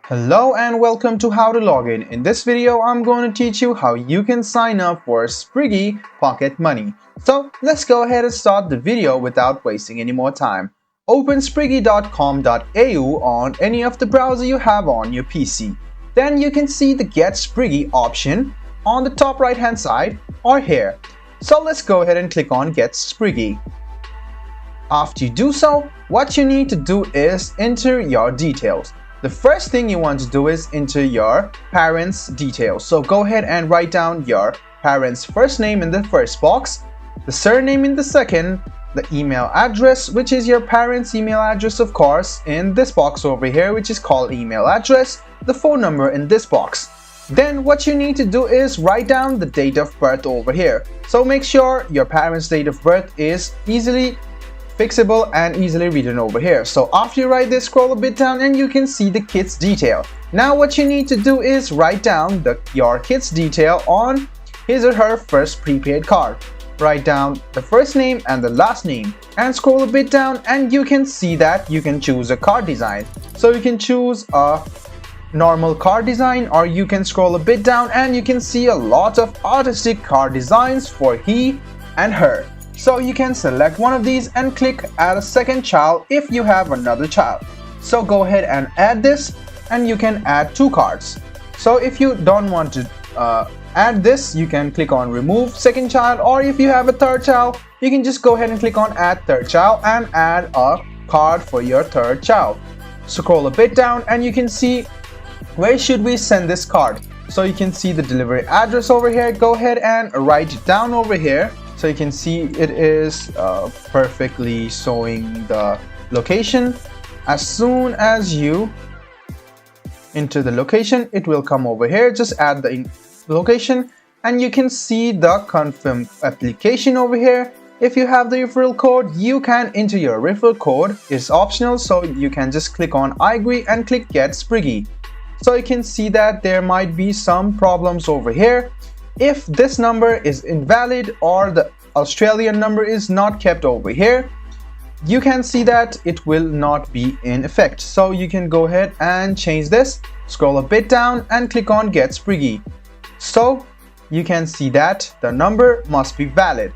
Hello and welcome to How to Login. In this video, I'm going to teach you how you can sign up for Spriggy Pocket Money. So let's go ahead and start the video without wasting any more time. Open spriggy.com.au on any of the browser you have on your PC. Then you can see the Get Spriggy option on the top right hand side or here. So let's go ahead and click on Get Spriggy. After you do so, what you need to do is enter your details. The first thing you want to do is enter your parents' details. So go ahead and write down your parents' first name in the first box, the surname in the second, the email address, which is your parents' email address of course, in this box over here, which is called email address, the phone number in this box. Then what you need to do is write down the date of birth over here. So make sure your parents' date of birth is easily fixable and easily written over here. So after you write this, scroll a bit down and you can see the kid's detail. Now what you need to do is write down your kid's detail on his or her first prepaid card. Write down the first name and the last name and scroll a bit down and you can see that you can choose a card design. So you can choose a normal card design, or you can scroll a bit down and you can see a lot of artistic card designs for he and her. So you can select one of these and click add a second child if you have another child. So go ahead and add this and you can add two cards. So if you don't want to add this, you can click on remove second child, or if you have a third child, you can just go ahead and click on add third child and add a card for your third child. Scroll a bit down and you can see where should we send this card. So you can see the delivery address over here. Go ahead and write it down over here. So you can see it is perfectly showing the location. As soon as you enter the location, it will come over here. Just add the location and you can see the confirm application over here. If you have the referral code, you can enter your referral code. It's optional, so you can just click on I agree and click Get Spriggy. So you can see that there might be some problems over here. If this number is invalid or the Australian number is not kept over here, you can see that it will not be in effect. So you can go ahead and change this, scroll a bit down and click on Get Spriggy. So you can see that the number must be valid.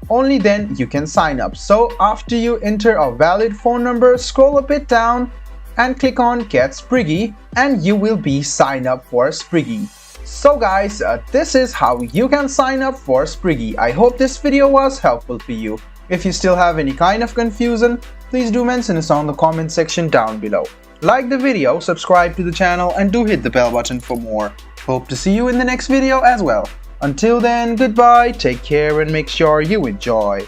Only then you can sign up. So after you enter a valid phone number, scroll a bit down and click on Get Spriggy and you will be signed up for Spriggy. So guys, this is how you can sign up for Spriggy. I hope this video was helpful for you. If you still have any kind of confusion, please do mention us on the comment section down below. Like the video, subscribe to the channel and do hit the bell button for more. Hope to see you in the next video as well. Until then, goodbye, take care and make sure you enjoy.